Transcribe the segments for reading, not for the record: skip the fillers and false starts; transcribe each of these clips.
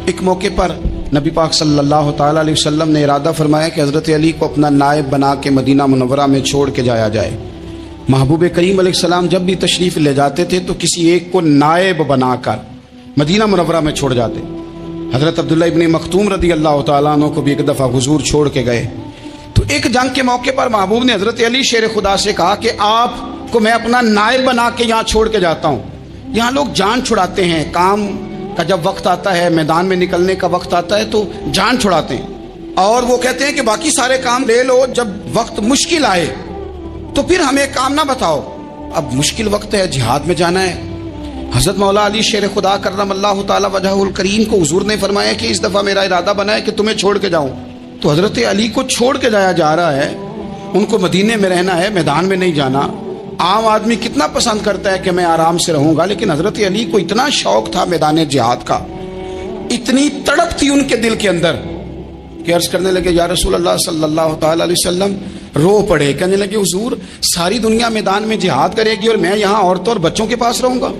ایک موقع پر نبی پاک صلی اللہ تعالیٰ علیہ وسلم نے ارادہ فرمایا کہ حضرت علی کو اپنا نائب بنا کے مدینہ منورہ میں چھوڑ کے جایا جائے۔ محبوب کریم علیہ السلام جب بھی تشریف لے جاتے تھے تو کسی ایک کو نائب بنا کر مدینہ منورہ میں چھوڑ جاتے۔ حضرت عبداللہ ابن مختوم رضی اللہ تعالیٰ عنہ کو بھی ایک دفعہ حضور چھوڑ کے گئے تو ایک جنگ کے موقع پر محبوب نے حضرت علی شیر خدا سے کہا کہ آپ کو میں اپنا نائب بنا کے یہاں چھوڑ کے جاتا ہوں۔ یہاں لوگ جان چھڑاتے ہیں، کام کا جب وقت آتا ہے، میدان میں نکلنے کا وقت آتا ہے تو جان چھڑاتے ہیں، اور وہ کہتے ہیں کہ باقی سارے کام لے لو، جب وقت مشکل آئے تو پھر ہمیں کام نہ بتاؤ۔ اب مشکل وقت ہے، جہاد میں جانا ہے۔ حضرت مولا علی شیر خدا کرم اللہ تعالی وجہہ الکریم کو حضور نے فرمایا کہ اس دفعہ میرا ارادہ بنا ہے کہ تمہیں چھوڑ کے جاؤں۔ تو حضرت علی کو چھوڑ کے جایا جا رہا ہے، ان کو مدینے میں رہنا ہے، میدان میں نہیں جانا۔ عام آدمی کتنا پسند کرتا ہے کہ میں آرام سے رہوں گا، لیکن حضرت علی کو اتنا شوق تھا میدان جہاد کا، اتنی تڑپ تھی ان کے دل کے اندر کہ عرض کرنے لگے یا رسول اللہ صلی اللہ تعالی علیہ وسلم، رو پڑے، کہنے لگے حضور ساری دنیا میدان میں جہاد کرے گی اور میں یہاں عورتوں اور بچوں کے پاس رہوں گا،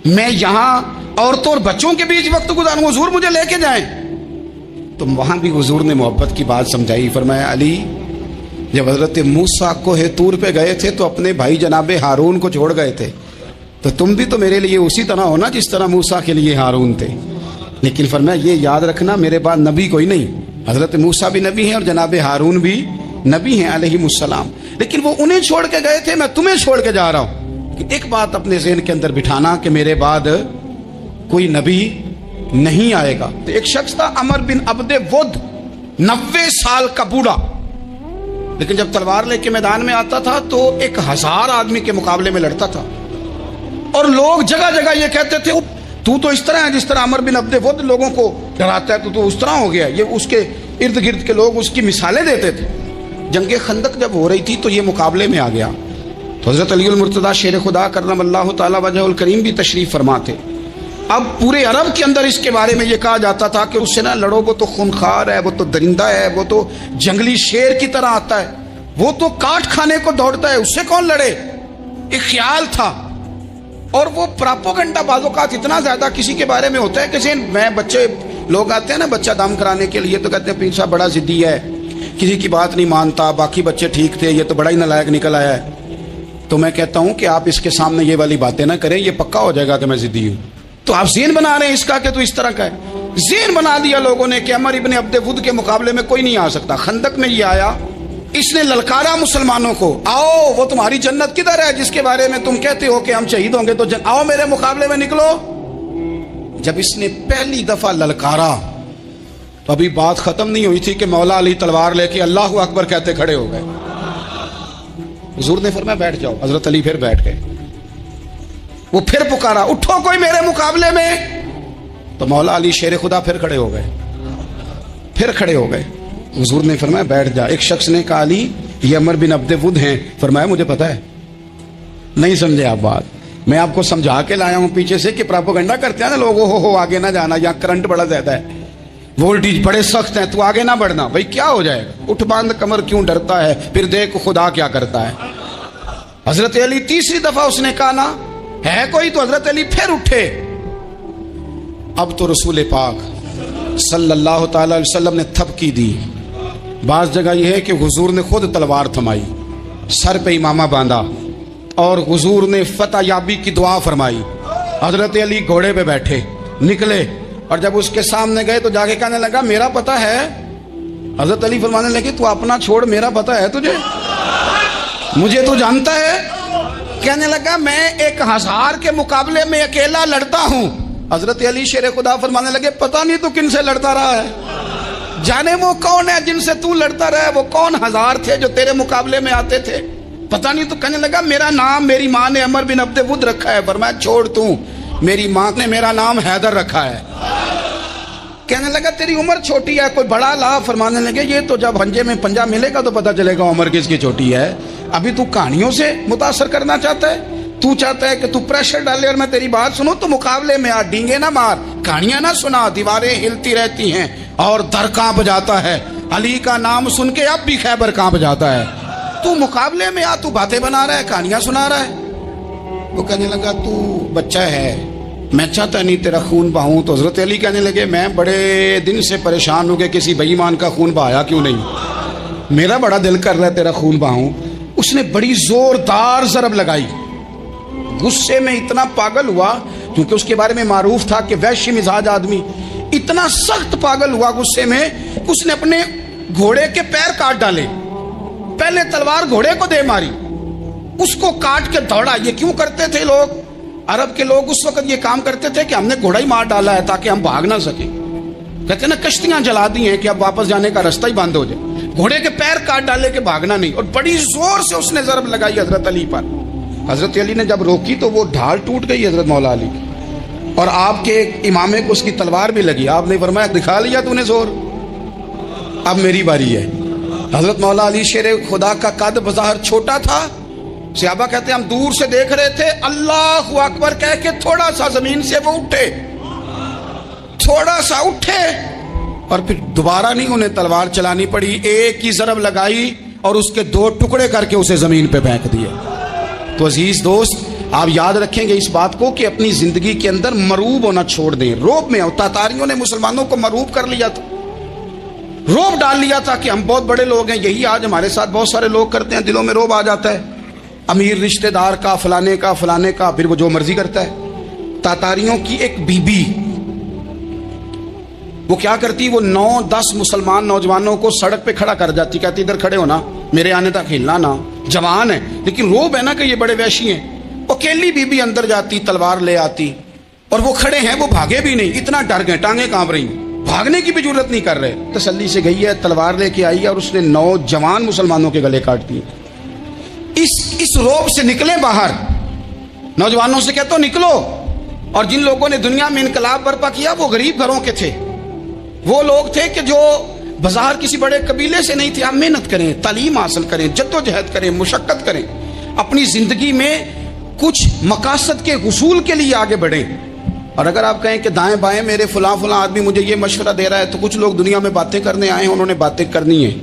میں یہاں عورتوں اور بچوں کے بیچ وقت گزاروں، حضور مجھے لے کے جائیں۔ تو وہاں بھی حضور نے محبت کی بات سمجھائی، فرمایا علی جب حضرت موسیٰ کوہ طور پہ گئے تھے تو اپنے بھائی جناب ہارون کو چھوڑ گئے تھے، تو تم بھی تو میرے لیے اسی طرح ہونا جس طرح موسیٰ کے لیے ہارون تھے۔ لیکن فرمایا یہ یاد رکھنا میرے بعد نبی کوئی نہیں، حضرت موسیٰ بھی نبی ہیں اور جناب ہارون بھی نبی ہیں علیہ السلام، لیکن وہ انہیں چھوڑ کے گئے تھے، میں تمہیں چھوڑ کے جا رہا ہوں۔ ایک بات اپنے ذہن کے اندر بٹھانا کہ میرے بعد کوئی نبی نہیں آئے گا۔ تو ایک شخص تھا عمر بن عبد ود، 90 سال کا بوڑھا، لیکن جب تلوار لے کے میدان میں آتا تھا تو 1000 آدمی کے مقابلے میں لڑتا تھا، اور لوگ جگہ جگہ یہ کہتے تھے تو اس طرح ہے جس طرح عمر بن عبد ود لوگوں کو ڈراتا ہے، تو اس طرح ہو گیا۔ یہ اس کے ارد گرد کے لوگ اس کی مثالیں دیتے تھے۔ جنگ خندق جب ہو رہی تھی تو یہ مقابلے میں آ گیا، تو حضرت علی المرتضیٰ شیر خدا کرم اللہ تعالی وجہ الکریم بھی تشریف فرما تھے۔ اب پورے عرب کے اندر اس کے بارے میں یہ کہا جاتا تھا کہ اس سے نہ لڑو، وہ تو خونخوار ہے، وہ تو درندہ ہے، وہ تو جنگلی شیر کی طرح آتا ہے، وہ تو کاٹ کھانے کو دوڑتا ہے، اس سے کون لڑے۔ ایک خیال تھا، اور وہ پراپوگنڈا بعض اوقات اتنا زیادہ کسی کے بارے میں ہوتا ہے کہ میں بچے لوگ آتے ہیں نا بچہ دم کرانے کے لیے، تو کہتے ہیں پیر صاحب بڑا ضدی ہے، کسی کی بات نہیں مانتا، باقی بچے ٹھیک تھے، یہ تو بڑا ہی نالائق نکل آیا ہے۔ تو میں کہتا ہوں کہ آپ اس کے سامنے یہ والی باتیں نہ کریں، یہ پکا ہو جائے گا کہ میں ضدی ہوں۔ تو آپ ذہن بنا رہے ہیں اس کا کہ تو اس طرح کا ہے، ذہن بنا دیا لوگوں نے کہ عمر ابن عبد ود کے مقابلے میں کوئی نہیں آ سکتا۔ خندق میں یہ آیا، اس نے للکارا مسلمانوں کو، آؤ وہ تمہاری جنت کدھر ہے جس کے بارے میں تم کہتے ہو کہ ہم شہید ہوں گے، تو آؤ میرے مقابلے میں نکلو۔ جب اس نے پہلی دفعہ للکارا تو ابھی بات ختم نہیں ہوئی تھی کہ مولا علی تلوار لے کے اللہ اکبر کہتے کھڑے ہو گئے۔ حضور نے فرمایا بیٹھ جاؤ، حضرت علی پھر بیٹھ گئے۔ وہ پھر پکارا اٹھو کوئی میرے مقابلے میں، تو مولا علی شیر خدا پھر کھڑے ہو گئے، پھر کھڑے ہو گئے۔ حضور نے فرمایا بیٹھ جا۔ ایک شخص نے کہا علی یہ عمر بن عبد ود ہیں، فرمایا مجھے پتا ہے۔ نہیں سمجھے آپ بات، میں آپ کو سمجھا کے لایا ہوں پیچھے سے کہ پراپوگنڈا کرتے ہیں نا لوگ، ہو آگے نہ جانا، یا کرنٹ بڑا زیادہ ہے، وولٹیج بڑے سخت ہیں، تو آگے نہ بڑھنا۔ بھائی کیا ہو جائے گا، اٹھ باندھ کمر کیوں ڈرتا ہے، پھر دیکھ خدا کیا کرتا ہے۔ حضرت علی تیسری دفعہ اس نے کہا نا ہے کوئی، تو حضرت علی پھر اٹھے۔ اب تو رسول پاک صلی اللہ تعالی علیہ وسلم نے تھپکی دی۔ بعض جگہ یہ ہے کہ حضور نے خود تلوار تھمائی، سر پہ امامہ باندھا، اور حضور نے فتح یابی کی دعا فرمائی۔ حضرت علی گھوڑے پہ بیٹھے نکلے، اور جب اس کے سامنے گئے تو جا کے کہنے لگا میرا پتہ ہے۔ حضرت علی فرمانے لگے تو اپنا چھوڑ، میرا پتہ ہے تجھے، مجھے تو جانتا ہے۔ کہنے لگا میں 1000 کے مقابلے میں اکیلا لڑتا ہوں۔ حضرت علی شیر خدا فرمانے لگے پتہ نہیں تو کن سے لڑتا رہا ہے، جانے وہ کون ہے جن سے تو لڑتا رہا ہے، وہ کون 1000 تھے جو تیرے مقابلے میں آتے تھے، پتہ نہیں۔ تو کہنے لگا میرا نام میری ماں نے عمر بن عبد ود رکھا ہے۔ فرمایا چھوڑ تو، میری ماں نے میرا نام حیدر رکھا ہے۔ کہنے لگا تیری عمر چھوٹی ہے، کوئی بڑا لا۔ فرمانے لگے یہ تو جب ہنجے میں پنجہ ملے گا تو پتہ چلے گا عمر کس کی چھوٹی ہے، ابھی تو کہانیوں سے متاثر کرنا چاہتا ہے، تو چاہتا ہے کہ تو پریشر ڈالے اور میں تیری بات سنوں، تو مقابلے میں آ، ڈینگے نہ مار، کہانیاں نہ سنا، دیواریں ہلتی رہتی ہیں اور در کانپ جاتا ہے، علی کا نام سن کے اب بھی خیبر کانپ جاتا ہے، تو مقابلے میں آ، تو باتیں بنا رہا ہے، کہانیاں سنا رہا ہے۔ وہ کہنے لگا تو بچہ ہے، میں چاہتا نہیں تیرا خون بہاؤں. تو حضرت علی کہنے لگے میں بڑے دن سے پریشان ہو کے کسی بے ایمان کا خون بہایا کیوں نہیں, میرا بڑا دل کر رہا ہے تیرا خون بہاؤں. اس نے بڑی زوردار ضرب لگائی, غصے میں اتنا پاگل ہوا کیونکہ اس کے بارے میں معروف تھا کہ وحشی مزاج آدمی, اتنا سخت پاگل ہوا غصے میں اس نے اپنے گھوڑے کے پیر کاٹ ڈالے. پہلے تلوار گھوڑے کو دے ماری, اس کو کاٹ کے دوڑا. یہ کیوں کرتے تھے لوگ, عرب کے لوگ اس وقت یہ کام کرتے تھے کہ ہم نے گھوڑا ہی مار ڈالا ہے تاکہ ہم بھاگ نہ سکیں. کہتے ہیں نا کشتیاں جلا دی ہیں کہ اب واپس جانے کا راستہ ہی بند ہو جائے. گھوڑے کے پیر کاٹ ڈالے کہ بھاگنا نہیں, اور بڑی زور سے اس نے ضرب لگائی حضرت علی پر. حضرت علی نے جب روکی تو وہ ڈھال ٹوٹ گئی حضرت مولا علی کی, اور آپ کے امامے کو اس کی تلوار بھی لگی. آپ نے فرمایا دکھا لیا تو نے زور, اب میری باری ہے. حضرت مولا علی شیر خدا کا قد بظاہر چھوٹا تھا. صحابہ کہتے ہیں ہم دور سے دیکھ رہے تھے, اللہ اکبر کہہ کے تھوڑا سا زمین سے وہ اٹھے, تھوڑا سا اٹھے, اور پھر دوبارہ نہیں انہیں تلوار چلانی پڑی. ایک ہی ضرب لگائی اور اس کے 2 ٹکڑے کر کے اسے زمین پہ پھینک دیے. تو عزیز دوست آپ یاد رکھیں گے اس بات کو کہ اپنی زندگی کے اندر مروب ہونا چھوڑ دیں. روب میں تاتاریوں نے مسلمانوں کو مروب کر لیا تھا, روب ڈال لیا تھا کہ ہم بہت بڑے لوگ ہیں. یہی آج ہمارے ساتھ بہت سارے لوگ کرتے ہیں, دلوں میں روب آ جاتا ہے, امیر رشتہ دار کا, فلانے کا, فلانے کا, پھر وہ جو مرضی کرتا ہے. تاتاریوں کی ایک بی بی وہ کیا کرتی, وہ 9-10 مسلمان نوجوانوں کو سڑک پہ کھڑا کر جاتی, کہتی ادھر کھڑے ہونا, میرے آنے تک ہلنا نا, جوان ہے لیکن روب ہے نا کہ یہ بڑے وحشی ہیں. اکیلی بی بی اندر جاتی, تلوار لے آتی, اور وہ کھڑے ہیں, وہ بھاگے بھی نہیں, اتنا ڈر گئے, ٹانگیں کانپ رہی, بھاگنے کی بھی ضرورت نہیں کر رہے. تسلی سے گئی ہے, تلوار لے کے آئی ہے, اور اس نے 9 جوان مسلمانوں کے گلے کاٹ دیے. اس روب سے نکلے باہر, نوجوانوں سے کہتا ہوں نکلو. اور جن لوگوں نے دنیا میں انقلاب برپا کیا وہ غریب گھروں کے تھے, وہ لوگ تھے کہ جو بظاہر کسی بڑے قبیلے سے نہیں تھے. آپ محنت کریں, تعلیم حاصل کریں, جدوجہد کریں, مشقت کریں, اپنی زندگی میں کچھ مقاصد کے حصول کے لیے آگے بڑھیں. اور اگر آپ کہیں کہ دائیں بائیں میرے فلاں آدمی مجھے یہ مشورہ دے رہا ہے, تو کچھ لوگ دنیا میں باتیں کرنے آئے ہیں, انہوں نے باتیں کرنی ہیں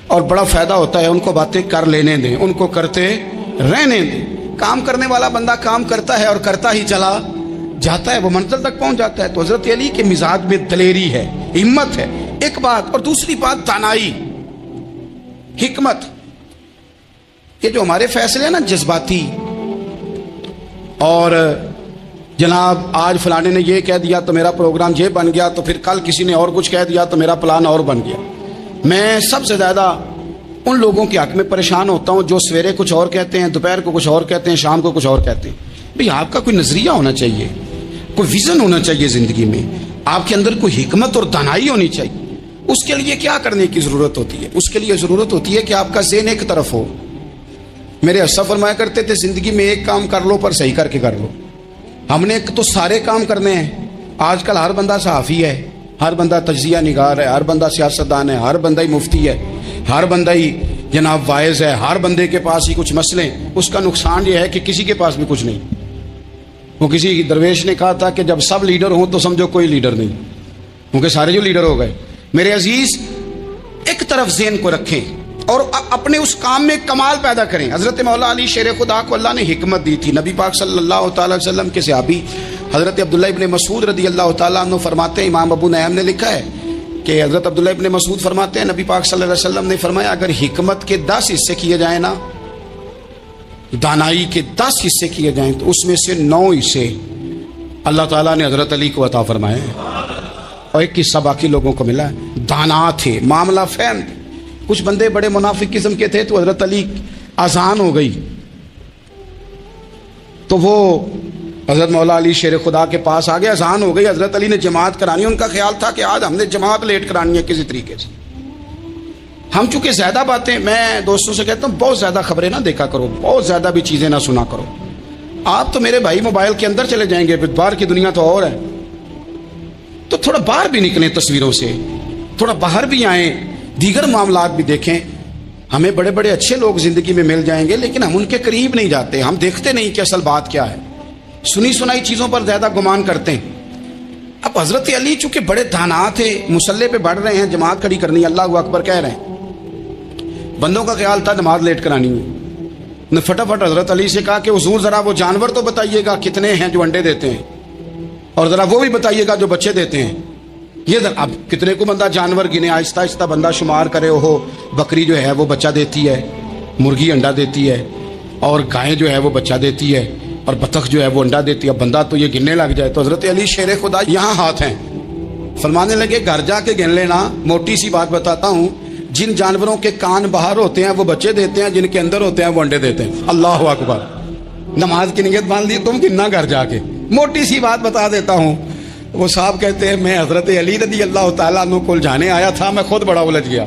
اور بڑا فائدہ ہوتا ہے, ان کو باتیں کر لینے دیں, ان کو کرتے رہنے دیں. کام کرنے والا بندہ کام کرتا ہے اور کرتا ہی چلا جاتا ہے, وہ منزل تک پہنچ جاتا ہے. تو حضرت علی کے مزاج میں دلیری ہے, ہمت ہے, ایک بات. اور دوسری بات دانائی, حکمت. یہ جو ہمارے فیصلے ہیں نا جذباتی, اور جناب آج فلانے نے یہ کہہ دیا تو میرا پروگرام یہ بن گیا, تو پھر کل کسی نے اور کچھ کہہ دیا تو میرا پلان اور بن گیا. میں سب سے زیادہ ان لوگوں کے حق میں پریشان ہوتا ہوں جو سویرے کچھ اور کہتے ہیں, دوپہر کو کچھ اور کہتے ہیں, شام کو کچھ اور کہتے ہیں. بھئی آپ کا کوئی نظریہ ہونا چاہیے, کوئی ویژن ہونا چاہیے زندگی میں, آپ کے اندر کوئی حکمت اور دانائی ہونی چاہیے. اس کے لیے کیا کرنے کی ضرورت ہوتی ہے؟ اس کے لیے ضرورت ہوتی ہے کہ آپ کا ذہن ایک طرف ہو. میرے اسلاف فرمایا کرتے تھے زندگی میں ایک کام کر لو پر صحیح کر کے کر لو. ہم نے تو سارے کام کرنے ہیں. آج کل ہر بندہ صحافی ہے, ہر بندہ تجزیہ نگار ہے, ہر بندہ سیاستدان ہے, ہر بندہ ہی مفتی ہے, ہر بندہ ہی جناب واعظ ہے, ہر بندے کے پاس ہی کچھ مسئلے. اس کا نقصان یہ ہے کہ کسی کے پاس بھی کچھ نہیں. وہ کسی درویش نے کہا تھا کہ جب سب لیڈر ہوں تو سمجھو کوئی لیڈر نہیں, کیونکہ سارے جو لیڈر ہو گئے. میرے عزیز ایک طرف ذہن کو رکھیں اور اپنے اس کام میں کمال پیدا کریں. حضرت مولا علی شیر خدا کو اللہ نے حکمت دی تھی. نبی پاک صلی اللہ تعالی وسلم کے صحابی حضرت عبداللہ ابن مسعود رضی اللہ تعالیٰ عنہ فرماتے ہیں, امام ابو نعیم نے لکھا ہے کہ حضرت عبداللہ ابن مسعود فرماتے ہیں نبی پاک صلی اللہ علیہ وسلم نے فرمایا اگر حکمت کے 10 حصے کیے جائیں نا, دانائی کے 10 حصے کیے جائیں, تو اس میں سے 9 حصے اللہ تعالیٰ نے حضرت علی کو عطا فرمائے اور ایک حصہ باقی لوگوں کو ملا. دانا تھے, معاملہ فہم. کچھ بندے بڑے منافق قسم کے تھے, تو حضرت علی اذان ہو گئی تو وہ حضرت مولا علی شیر خدا کے پاس آ گئے. اذان ہو گئی, حضرت علی نے جماعت کرانی. ان کا خیال تھا کہ آج ہم نے جماعت لیٹ کرانی ہے کسی طریقے سے. ہم چونکہ زیادہ باتیں, میں دوستوں سے کہتا ہوں بہت زیادہ خبریں نہ دیکھا کرو, بہت زیادہ بھی چیزیں نہ سنا کرو. آپ تو میرے بھائی موبائل کے اندر چلے جائیں گے, باہر کی دنیا تو اور ہے. تو تھوڑا باہر بھی نکلیں تصویروں سے, تھوڑا باہر بھی آئیں, دیگر معاملات بھی دیکھیں. ہمیں بڑے بڑے اچھے لوگ زندگی میں مل جائیں گے, لیکن ہم ان کے قریب نہیں جاتے. ہم دیکھتے نہیں کہ اصل بات کیا ہے, سنی سنائی چیزوں پر زیادہ گمان کرتے ہیں. اب حضرت علی چونکہ بڑے دانا تھے, مسلح پہ بڑھ رہے ہیں, جماعت کھڑی کرنی, اللہ اکبر کہہ رہے ہیں. بندوں کا خیال تھا نماز لیٹ کرانی ہے. نے فٹافٹ حضرت علی سے کہا کہ حضور ذرا وہ جانور تو بتائیے گا کتنے ہیں جو انڈے دیتے ہیں. اور ذرا وہ بھی بتائیے گا جو بچے دیتے ہیں. یہ اب کتنے کو بندہ جانور گنے, آہستہ آہستہ بندہ شمار کرے. ہو بکری جو ہے وہ بچہ دیتی ہے, مرغی انڈا دیتی ہے, اور گائے جو ہے وہ بچہ دیتی ہے, اور بطخ جو ہے وہ انڈا دیتی ہے. بندہ تو یہ گننے لگ جائے. تو حضرت علی شیر خدا یہاں ہاتھ ہیں, فرمانے لگے گھر جا کے گن لینا. موٹی سی بات بتاتا ہوں, جن جانوروں کے کان باہر ہوتے ہیں وہ بچے دیتے ہیں, جن کے اندر ہوتے ہیں وہ انڈے دیتے ہیں. اللہ اکبر. نماز کی نیت باندھ لی تم, گننا گھر جا کے. موٹی سی بات بتا دیتا ہوں. وہ صاحب کہتے ہیں میں حضرت علی رضی اللہ تعالیٰ عنہ کو جانے آیا تھا, میں خود بڑا الجھ گیا.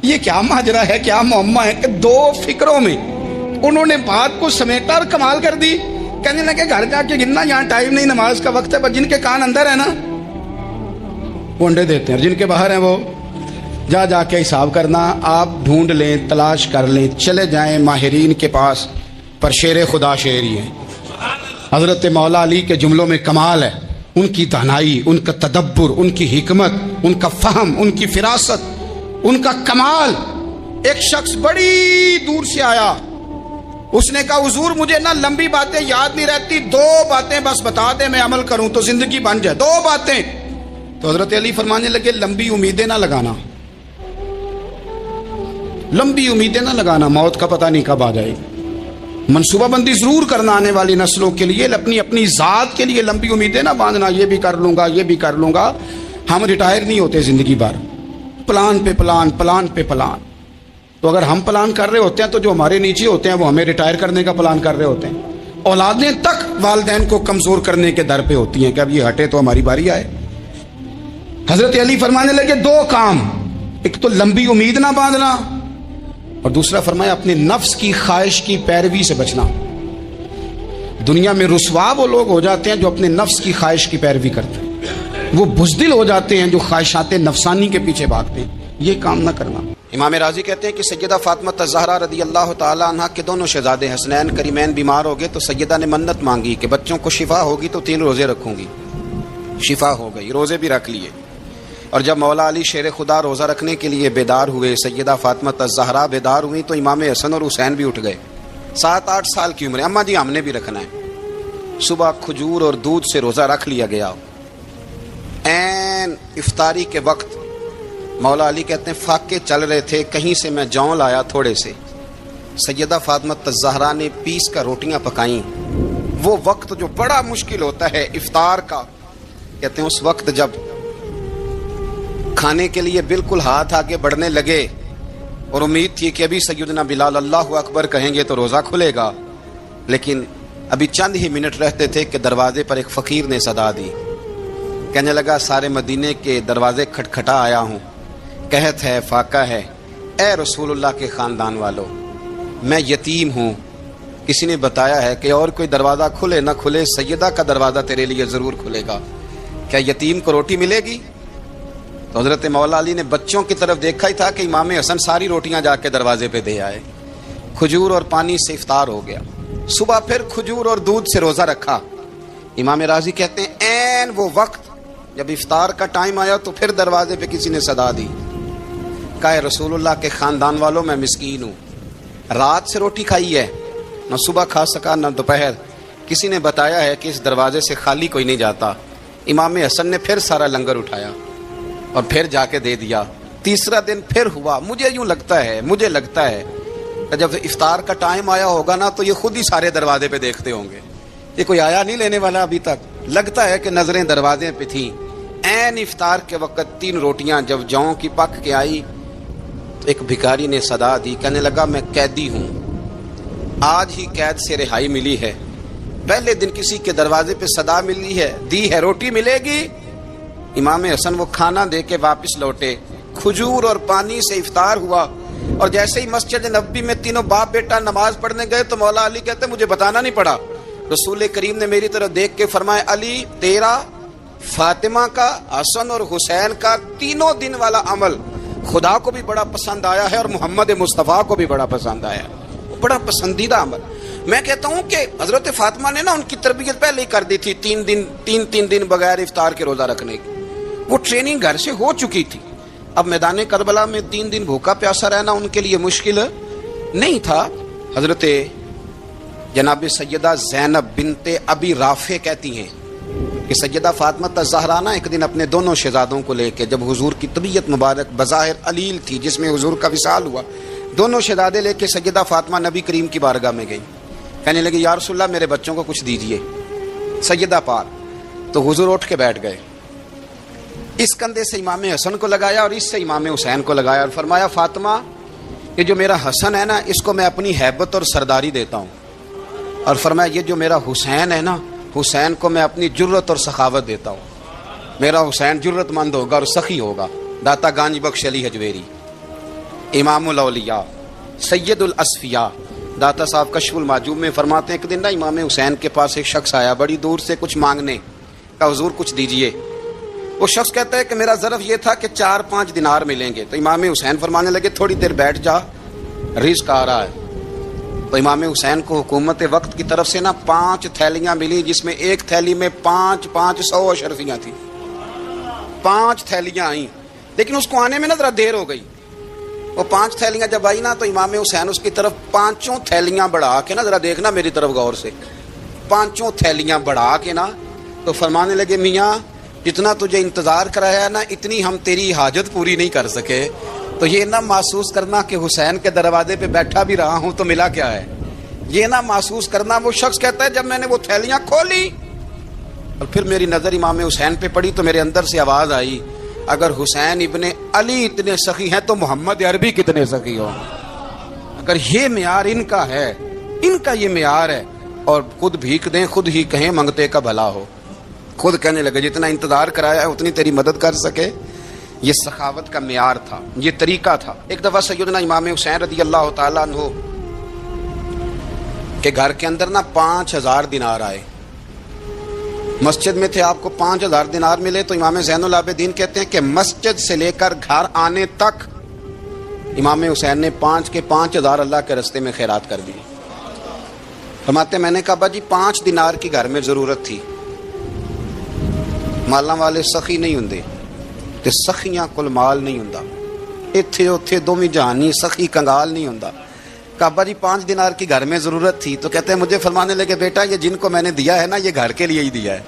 یہ کیا ماجرا ہے, کیا معمہ ہے کہ دو فکروں میں انہوں نے بات کو سمیٹا اور کمال کر دی. کہنے لگے گھر جا کے گننا, یہاں ٹائم نہیں, نماز کا وقت ہے, پر جن کے کان اندر ہے نا وہ انڈے دیتے ہیں, جن کے باہر ہیں وہ جا کے حساب کرنا. آپ ڈھونڈ لیں, تلاش کر لیں, چلے جائیں ماہرین کے پاس, پر شیر خدا شیر ہی ہے. حضرت مولا علی کے جملوں میں کمال ہے. ان کی دانائی, ان کا تدبر, ان کی حکمت, ان کا فہم, ان کی فراست, ان کا کمال. ایک شخص بڑی دور سے آیا, اس نے کہا حضور مجھے نا لمبی باتیں یاد نہیں رہتی, 2 باتیں بس بتا دیں میں عمل کروں تو زندگی بن جائے, 2 باتیں. تو حضرت علی فرمانے لگے لمبی امیدیں نہ لگانا, لمبی امیدیں نہ لگانا, موت کا پتہ نہیں کب آ جائے. منصوبہ بندی ضرور کرنا آنے والی نسلوں کے لیے, اپنی ذات کے لیے لمبی امیدیں نہ باندھنا, یہ بھی کر لوں گا, یہ بھی کر لوں گا. ہم ریٹائر نہیں ہوتے زندگی بھر, پلان پہ پلان, پلان پہ پلان. تو اگر ہم پلان کر رہے ہوتے ہیں تو جو ہمارے نیچے ہوتے ہیں وہ ہمیں ریٹائر کرنے کا پلان کر رہے ہوتے ہیں. اولادیں تک والدین کو کمزور کرنے کے در پہ ہوتی ہیں کہ اب یہ ہٹے تو ہماری باری آئے. حضرت علی فرمانے لگے 2 کام, ایک تو لمبی امید نہ باندھنا, اور دوسرا فرمایا اپنے نفس کی خواہش کی پیروی سے بچنا. دنیا میں رسوا وہ لوگ ہو جاتے ہیں جو اپنے نفس کی خواہش کی پیروی کرتے ہیں, وہ بزدل ہو جاتے ہیں جو خواہشات نفسانی کے پیچھے بھاگتے ہیں. یہ کام نہ کرنا. امام راضی کہتے ہیں کہ سیدہ فاطمہ الزہرا رضی اللہ تعالی عنہ کے دونوں شہزادے حسنین کریمین بیمار ہو گئے, تو سیدہ نے منت مانگی کہ بچوں کو شفا ہوگی تو 3 روزے رکھوں گی. شفا ہو گئی, روزے بھی رکھ لیے. اور جب مولا علی شیر خدا روزہ رکھنے کے لیے بیدار ہوئے, سیدہ فاطمہ الزہرا بیدار ہوئی, تو امام حسن اور حسین بھی اٹھ گئے. 7-8 سال کی عمر, اماں جی ہم نے بھی رکھنا ہے. صبح کھجور اور دودھ سے روزہ رکھ لیا گیا. عین افطاری کے وقت مولا علی کہتے ہیں فاقے چل رہے تھے, کہیں سے میں جوں لایا تھوڑے سے. سیدہ فاطمہ الزہرا نے پیس کر روٹیاں پکائیں. وہ وقت جو بڑا مشکل ہوتا ہے افطار کا, کہتے ہیں اس وقت جب کھانے کے لیے بالکل ہاتھ آگے بڑھنے لگے اور امید تھی کہ ابھی سیدنا بلال اللہ اکبر کہیں گے تو روزہ کھلے گا, لیکن ابھی چند ہی منٹ رہتے تھے کہ دروازے پر ایک فقیر نے صدا دی. کہنے لگا سارے مدینے کے دروازے کھٹکھٹا آیا ہوں, قحط ہے, فاقہ ہے, اے رسول اللہ کے خاندان والو, میں یتیم ہوں. کسی نے بتایا ہے کہ اور کوئی دروازہ کھلے نہ کھلے, سیدہ کا دروازہ تیرے لیے ضرور کھلے گا, کیا یتیم کو روٹی ملے گی؟ تو حضرت مولا علی نے بچوں کی طرف دیکھا ہی تھا کہ امام حسن ساری روٹیاں جا کے دروازے پہ دے آئے. کھجور اور پانی سے افطار ہو گیا. صبح پھر کھجور اور دودھ سے روزہ رکھا. امام راضی کہتے ہیں عین وہ وقت جب افطار کا ٹائم آیا تو پھر دروازے پہ کسی نے صدا دی, کہا رسول اللہ کے خاندان والوں میں مسکین ہوں, رات سے روٹی کھائی ہے, نہ صبح کھا سکا نہ دوپہر. کسی نے بتایا ہے کہ اس دروازے سے خالی کوئی نہیں جاتا. امام حسن نے پھر سارا لنگر اٹھایا اور پھر جا کے دے دیا. 3را دن پھر ہوا. مجھے لگتا ہے کہ جب افطار کا ٹائم آیا ہوگا نا تو یہ خود ہی سارے دروازے پہ دیکھتے ہوں گے, یہ کوئی آیا نہیں لینے والا ابھی تک. لگتا ہے کہ نظریں دروازے پہ تھیں. عین افطار کے وقت 3 روٹیاں جب جوں کی پک کے آئی تو ایک بھکاری نے صدا دی, کہنے لگا میں قیدی ہوں, آج ہی قید سے رہائی ملی ہے. پہلے دن کسی کے دروازے پہ صدا ملی ہے, دی ہے روٹی ملے گی. امام حسن وہ کھانا دے کے واپس لوٹے. کھجور اور پانی سے افطار ہوا, اور جیسے ہی مسجد نبوی میں تینوں باپ بیٹا نماز پڑھنے گئے تو مولا علی کہتے مجھے بتانا نہیں پڑا, رسول کریم نے میری طرف دیکھ کے فرمایا علی تیرا, فاطمہ کا, حسن اور حسین کا 3 دن والا عمل خدا کو بھی بڑا پسند آیا ہے اور محمد مصطفیٰ کو بھی بڑا پسند آیا ہے, بڑا پسندیدہ عمل. میں کہتا ہوں کہ حضرت فاطمہ نے نا ان کی تربیت پہلے ہی کر دی تھی, 3 دن بغیر افطار کے روزہ رکھنے کی. وہ ٹریننگ گھر سے ہو چکی تھی. اب میدان کربلا میں 3 دن بھوکا پیاسا رہنا ان کے لیے مشکل نہیں تھا. حضرت جناب سیدہ زینب بنت ابی رافع کہتی ہیں کہ سیدہ فاطمہ الزہرا نا ایک دن اپنے دونوں شہزادوں کو لے کے، جب حضور کی طبیعت مبارک بظاہر علیل تھی جس میں حضور کا وصال ہوا، دونوں شہزادے لے کے سیدہ فاطمہ نبی کریم کی بارگاہ میں گئی، کہنے لگی یا رسول اللہ میرے بچوں کو کچھ دیجئے سیدہ پاک۔ تو حضور اٹھ کے بیٹھ گئے، اس کندھے سے امام حسن کو لگایا اور اس سے امام حسین کو لگایا اور فرمایا فاطمہ یہ جو میرا حسن ہے نا اس کو میں اپنی ہیبت اور سرداری دیتا ہوں، اور فرمایا یہ جو میرا حسین ہے نا حسین کو میں اپنی جرت اور سخاوت دیتا ہوں، میرا حسین جرت مند ہوگا اور سخی ہوگا۔ داتا گانج بخش علی حجویری، امام الاولیاء سید الاصفیاء، داتا صاحب کشف المعجوب میں فرماتے ہیں ایک دن نا امام حسین کے پاس ایک شخص آیا بڑی دور سے کچھ مانگنے کا، حضور کچھ دیجئے۔ وہ شخص کہتا ہے کہ میرا ظرف یہ تھا کہ 4-5 دینار ملیں گے، تو امام حسین فرمانے لگے تھوڑی دیر بیٹھ جا، رزق آ رہا ہے۔ تو امام حسین کو حکومت وقت کی طرف سے نا 5 تھیلیاں ملی، جس میں ایک تھیلی میں 500 اشرفیاں تھیں، 5 تھیلیاں آئیں، لیکن اس کو آنے میں نا ذرا دیر ہو گئی۔ وہ 5 تھیلیاں جب آئی نا تو امام حسین اس کی طرف 5 تھیلیاں بڑھا کے نا، ذرا دیکھنا میری طرف غور سے، 5 تھیلیاں بڑھا کے نا تو فرمانے لگے میاں جتنا تجھے انتظار کرایا ہے نا اتنی ہم تیری حاجت پوری نہیں کر سکے، تو یہ نہ محسوس کرنا کہ حسین کے دروازے پہ بیٹھا بھی رہا ہوں تو ملا کیا ہے، یہ نہ محسوس کرنا۔ وہ شخص کہتا ہے جب میں نے وہ تھیلیاں کھولی اور پھر میری نظر امام حسین پہ پڑی تو میرے اندر سے آواز آئی اگر حسین ابن علی اتنے سخی ہیں تو محمد عربی کتنے سخی ہوں۔ اگر یہ معیار ان کا ہے، ان کا یہ معیار ہے، اور خود بھیک دیں خود ہی کہیں منگتے کا بھلا ہو، خود کہنے لگے جتنا انتظار کرایا ہے اتنی تیری مدد کر سکے۔ یہ سخاوت کا معیار تھا، یہ طریقہ تھا۔ ایک دفعہ سیدنا امام حسین رضی اللہ تعالیٰ عنہ کے گھر کے اندر نا 5000 دینار آئے، مسجد میں تھے، آپ کو 5000 دینار ملے تو امام زین العابدین کہتے ہیں کہ مسجد سے لے کر گھر آنے تک امام حسین نے 5 کے 5000 اللہ کے رستے میں خیرات کر دی۔ فرماتے میں نے کہا با جی 5 دینار کی گھر میں ضرورت تھی، مالاں والے سخی نہیں ہوندے تے سخیاں کل مال نہیں ہوندا، ایتھے اوتھے دوویں جہانی سخی کنگال نہیں ہوندا۔ کعبہ جی 5 دینار کی گھر میں ضرورت تھی، تو کہتے ہیں مجھے فرمانے لگے بیٹا یہ جن کو میں نے دیا ہے نا یہ گھر کے لیے ہی دیا ہے،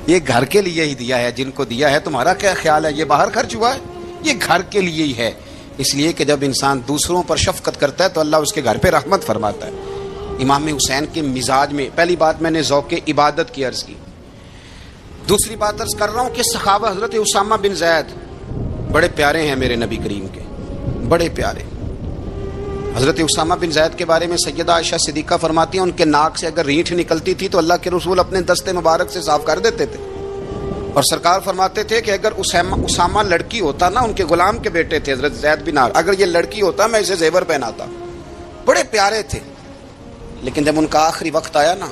یہ گھر کے لیے ہی دیا ہے، جن کو دیا ہے تمہارا کیا خیال ہے یہ باہر خرچ ہوا ہے، یہ گھر کے لیے ہی ہے۔ اس لیے کہ جب انسان دوسروں پر شفقت کرتا ہے تو اللہ اس کے گھر پہ رحمت فرماتا ہے۔ امام حسین کے مزاج میں پہلی بات میں نے ذوق عبادت کی عرض کی، دوسری بات عرض کر رہا ہوں کہ صحابہ حضرت اسامہ بن زید بڑے پیارے ہیں میرے نبی کریم کے، بڑے پیارے۔ حضرت اسامہ بن زید کے بارے میں سیدہ عائشہ صدیقہ فرماتی ہیں ان کے ناک سے اگر رینٹھ نکلتی تھی تو اللہ کے رسول اپنے دستے مبارک سے صاف کر دیتے تھے، اور سرکار فرماتے تھے کہ اگر اسامہ لڑکی ہوتا نا، ان کے غلام کے بیٹے تھے حضرت زید بن عامر، اگر یہ لڑکی ہوتا میں اسے زیور پہناتا۔ بڑے پیارے تھے، لیکن جب ان کا آخری وقت آیا نا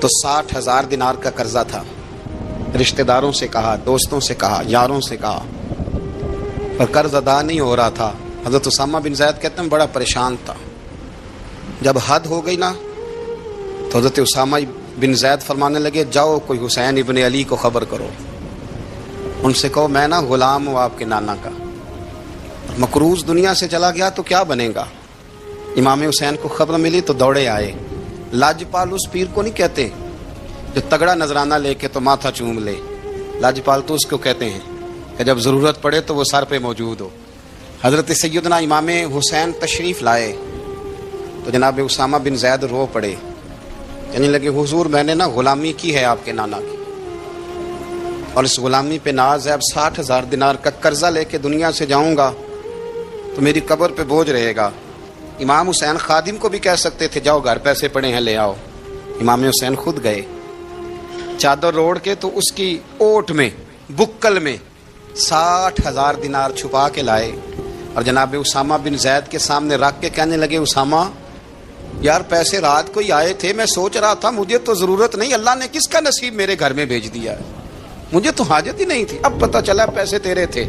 تو 60,000 دینار کا قرضہ تھا، رشتہ داروں سے کہا، دوستوں سے کہا، یاروں سے کہا، پر قرض ادا نہیں ہو رہا تھا۔ حضرت اسامہ بن زید کہتے ہیں بڑا پریشان تھا۔ جب حد ہو گئی نا تو حضرت اسامہ بن زید فرمانے لگے جاؤ کوئی حسین ابن علی کو خبر کرو، ان سے کہو میں نا غلام ہوں آپ کے نانا کا، مقروض دنیا سے چلا گیا تو کیا بنے گا۔ امام حسین کو خبر ملی تو دوڑے آئے۔ لاجپال اس پیر کو نہیں کہتے جو تگڑا نذرانہ لے کے تو ماتھا چوم لے، لاجپال تو اس کو کہتے ہیں کہ جب ضرورت پڑے تو وہ سر پہ موجود ہو۔ حضرت سیدنا امام حسین تشریف لائے تو جناب اسامہ بن زید رو پڑے، کہنے لگے حضور میں نے نا غلامی کی ہے آپ کے نانا کی، اور اس غلامی پہ ناز ہے، اب 60,000 دینار کا قرضہ لے کے دنیا سے جاؤں گا تو میری قبر پہ بوجھ رہے گا۔ امام حسین خادم کو بھی کہہ سکتے تھے جاؤ گھر پیسے پڑے ہیں لے آؤ، امام حسین خود گئے، چادر روڑ کے تو اس کی اوٹ میں بکل میں 60,000 دینار چھپا کے لائے، اور جناب اسامہ بن زید کے سامنے رکھ کے کہنے لگے اسامہ یار پیسے رات کو ہی آئے تھے، میں سوچ رہا تھا مجھے تو ضرورت نہیں، اللہ نے کس کا نصیب میرے گھر میں بھیج دیا ہے، مجھے تو حاجت ہی نہیں تھی، اب پتہ چلا پیسے تیرے تھے،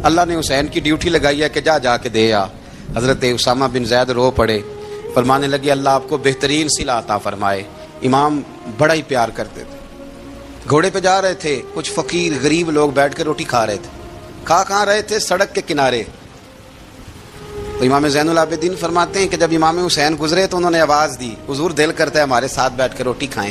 اللہ نے حسین کی ڈیوٹی لگائی ہے کہ جا کے دے آ۔ حضرت اسامہ بن زید رو پڑے، فرمانے لگے اللہ آپ کو بہترین صلہ عطا فرمائے۔ امام بڑا ہی پیار کرتے تھے، گھوڑے پہ جا رہے تھے، کچھ فقیر غریب لوگ بیٹھ کے روٹی کھا رہے تھے، کہاں رہے تھے؟ سڑک کے کنارے۔ تو امام زین العابدین فرماتے ہیں کہ جب امام حسین گزرے تو انہوں نے آواز دی حضور دل کرتا ہے ہمارے ساتھ بیٹھ کے روٹی کھائیں۔